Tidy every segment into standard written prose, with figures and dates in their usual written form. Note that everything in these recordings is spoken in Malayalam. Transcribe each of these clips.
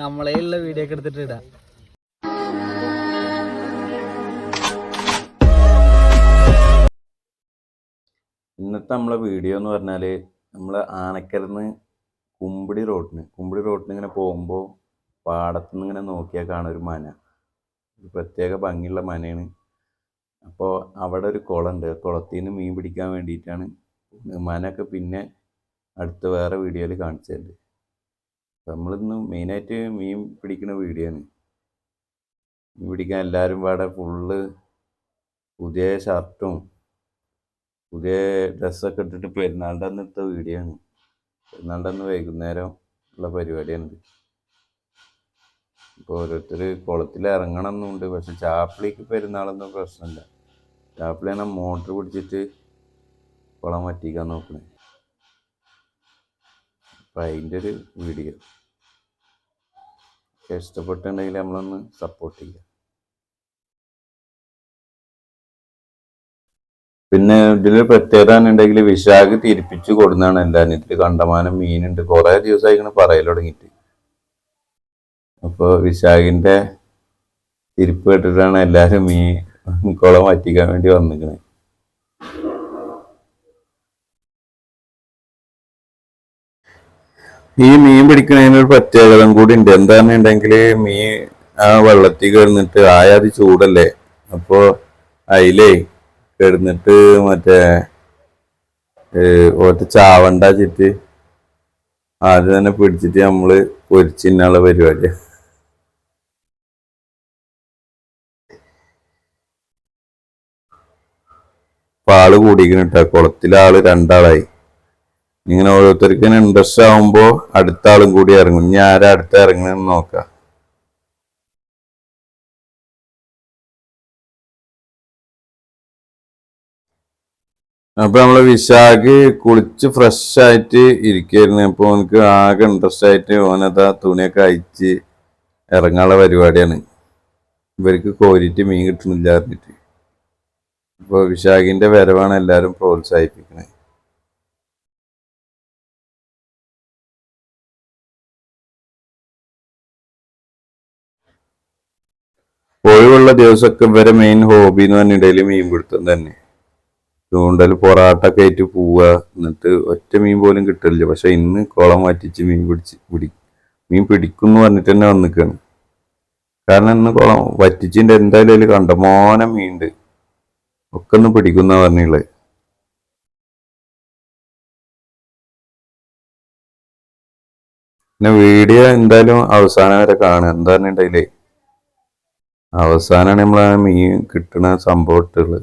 നമ്മളെ ഉള്ള വീഡിയോ ഒക്കെ എടുത്തിട്ട് ഇടാം. ഇന്നത്തെ നമ്മളെ വീഡിയോ എന്ന് പറഞ്ഞാല് നമ്മള് ആനക്കരന്ന് കുമ്പിടി റോഡിന് ഇങ്ങനെ പോകുമ്പോൾ പാടത്തുനിന്ന് ഇങ്ങനെ നോക്കിയാൽ കാണും ഒരു മന. ഒരു പ്രത്യേക ഭംഗിയുള്ള മനയാണ്. അപ്പോൾ അവിടെ ഒരു കുളമുണ്ട്. കുളത്തിൽ നിന്ന് മീൻ പിടിക്കാൻ വേണ്ടിയിട്ടാണ്. മനയൊക്കെ പിന്നെ അടുത്ത വേറെ വീഡിയോയിൽ കാണിച്ചു തരുന്നുണ്ട്. നമ്മളിന്ന് മെയിനായിട്ട് മീൻ പിടിക്കുന്ന വീഡിയോ ആണ്. മീൻ പിടിക്കാൻ എല്ലാവരും പാടെ ഫുള്ള് പുതിയ ഷർട്ടും പുതിയ ഡ്രസ്സൊക്കെ ഇട്ടിട്ട് പെരുന്നാളുടെ അന്ന് എടുത്ത വീഡിയോ ആണ്. പെരുന്നാളുടെ അന്ന് വൈകുന്നേരം ഉള്ള പരിപാടിയാണിത്. ഇപ്പോൾ ഓരോരുത്തർ കുളത്തിൽ ഇറങ്ങണം എന്നുണ്ട്. പക്ഷെ ചാപ്പിളിക്ക് പെരുന്നാളൊന്നും പ്രശ്നമില്ല. ചാപ്പിളിയാണ് മോട്ടർ പിടിച്ചിട്ട് കുളം വറ്റിക്കാൻ നോക്കണേ. അപ്പം അതിൻ്റെ ഒരു വീഡിയോ ഇഷ്ടപ്പെട്ടുണ്ടെങ്കിൽ നമ്മളൊന്ന് സപ്പോർട്ട് ചെയ്യുക. പിന്നെ ഇതിൽ പ്രത്യേകത എന്നുണ്ടെങ്കിൽ വിശാഖ് തിരിപ്പിച്ച് കൊടുന്നാണ് എല്ലാവരും. ഇതിൽ കണ്ടമാനം മീനുണ്ട്. കുറേ ദിവസമായി ഇങ്ങനെ പറയൽ തുടങ്ങിയിട്ട്. അപ്പോൾ വിശാഖിൻ്റെ തിരിപ്പ് കേട്ടിട്ടാണ് എല്ലാവരും മീൻ കുളം വറ്റിക്കാൻ വേണ്ടി വന്നിരിക്കുന്നത്. ഈ മീൻ പിടിക്കുന്നതിനൊരു പ്രത്യേകത കൂടി ഉണ്ട്. എന്താണെന്നുണ്ടെങ്കിൽ മീൻ ആ വെള്ളത്തിൽ കിടന്നിട്ട് ആയാതി ചൂടല്ലേ. അപ്പോൾ അതിലേ കിടന്നിട്ട് മറ്റേ ഓട്ട് ചാവണ്ടാച്ചിട്ട് ആദ്യം തന്നെ പിടിച്ചിട്ട് നമ്മള് പൊരിച്ചിന്നുള്ള പരിപാടിയാണ്. ആള് കൂടിക്കണിട്ട കുളത്തിലാള് രണ്ടാളായി. ഇങ്ങനെ ഓരോരുത്തർക്ക് ഇൻട്രസ്റ്റ് ആവുമ്പോ അടുത്ത ആളും കൂടി ഇറങ്ങും. ഇനി ആരാ അടുത്ത ഇറങ്ങണെന്ന് നോക്കാം. അപ്പൊ നമ്മളെ വിശാഖ് കുളിച്ച് ഫ്രഷ് ആയിട്ട് ഇരിക്കായിരുന്നു. അപ്പൊ ഓനക്ക് ആകെ ഇൻട്രസ്റ്റ് ആയിട്ട് ഓനതാ തുണിയൊക്കെ അയച്ച് ഇറങ്ങാനുള്ള പരിപാടിയാണ്. ഇവർക്ക് കോരിട്ട് മീൻ കിട്ടുന്നില്ല അറിഞ്ഞിട്ട്. അപ്പോൾ വിശാഖിന്റെ വരവാണ് എല്ലാരും പ്രോത്സാഹിപ്പിക്കുന്നത്. ഒഴിവുള്ള ദിവസമൊക്കെ ഇവരെ മെയിൻ ഹോബി എന്ന് പറഞ്ഞിടയിൽ മീൻ പിടുത്തം തന്നെ. ചൂണ്ടൽ പൊറാട്ടൊക്കെ ആയിട്ട് പോവുക. എന്നിട്ട് ഒറ്റ മീൻ പോലും കിട്ടില്ല. പക്ഷെ ഇന്ന് കുളം വറ്റിച്ച് മീൻ പിടിക്കും എന്ന് പറഞ്ഞിട്ട് തന്നെ വന്നിക്കാണ്. കാരണം ഇന്ന് കുളം വറ്റിച്ചിന്റെ എന്തായാലും അതിൽ കണ്ടമാനം മീനുണ്ട്. ഒക്കെ ഒന്ന് പിടിക്കുന്ന പറഞ്ഞുള്ളത്. പിന്നെ വീഡിയോ എന്തായാലും അവസാനം വരെ കാണുക. എന്താ പറഞ്ഞിട്ടുണ്ടെങ്കിലേ അവസാനമാണ് നമ്മൾ ആ മീൻ കിട്ടണ സംഭവം ഇട്ടുള്ളത്.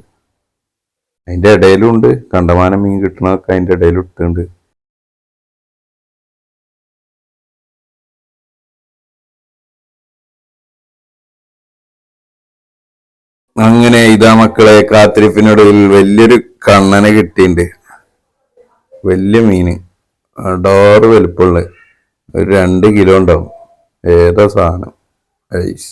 അതിന്റെ ഇടയിലും ഉണ്ട് കണ്ടമാനം മീൻ കിട്ടണതൊക്കെ അതിന്റെ ഇടയിലും ഇട്ടുണ്ട്. അങ്ങനെ ഇതാ മക്കളെ കാത്തിരിപ്പിനൊടുവിൽ വലിയൊരു കണ്ണനെ കിട്ടിയിട്ടുണ്ട്. വലിയ മീന് ഡോറ് വലുപ്പമുള്ള ഒരു 2 കിലോ ഉണ്ടാവും. ഏതാ സാധനം ഐസ്.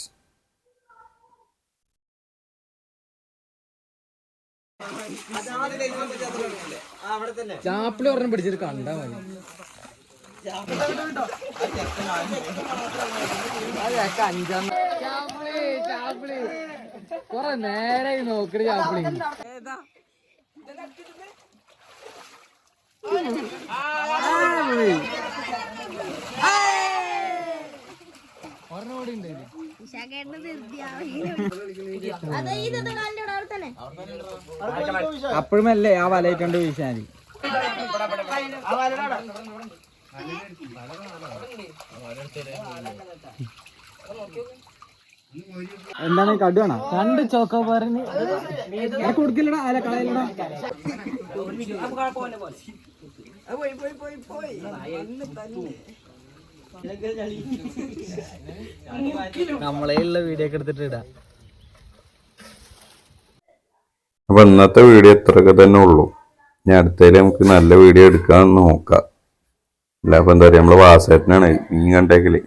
ചാപ്പിളി ഒരെണ്ണം പിടിച്ചിട്ട് കണ്ടാ മതി. ചാപ്പിളി കൊറേ നേരായി നോക്കണ ചാപ്പിളി. ഒരെണ്ണം കൂടി ഉണ്ട്. അപ്പോഴുമല്ലേ ആ വലയിട്ടുണ്ട് വീശാനി. എന്താണ് കടുവാണോ? 2 ചോക്കോ പറഞ്ഞ് കൊടുക്കില്ലടാ. അല്ല കളയില്ലടാ. നമ്മളെ ഉള്ള വീഡിയോ ഒക്കെ എടുത്തിട്ട് ഇടാം. അപ്പൊ ഇന്നത്തെ വീഡിയോ ഇത്രയൊക്കെ തന്നെ ഉള്ളൂ. ഞാൻ അടുത്തതിൽ നമുക്ക് നല്ല വീഡിയോ എടുക്കാൻ നോക്കാം. അല്ല അപ്പൊ എന്താ പറയാ, നമ്മളെ വാസേട്ടനാണ് മീൻ കണ്ടേക്കല്.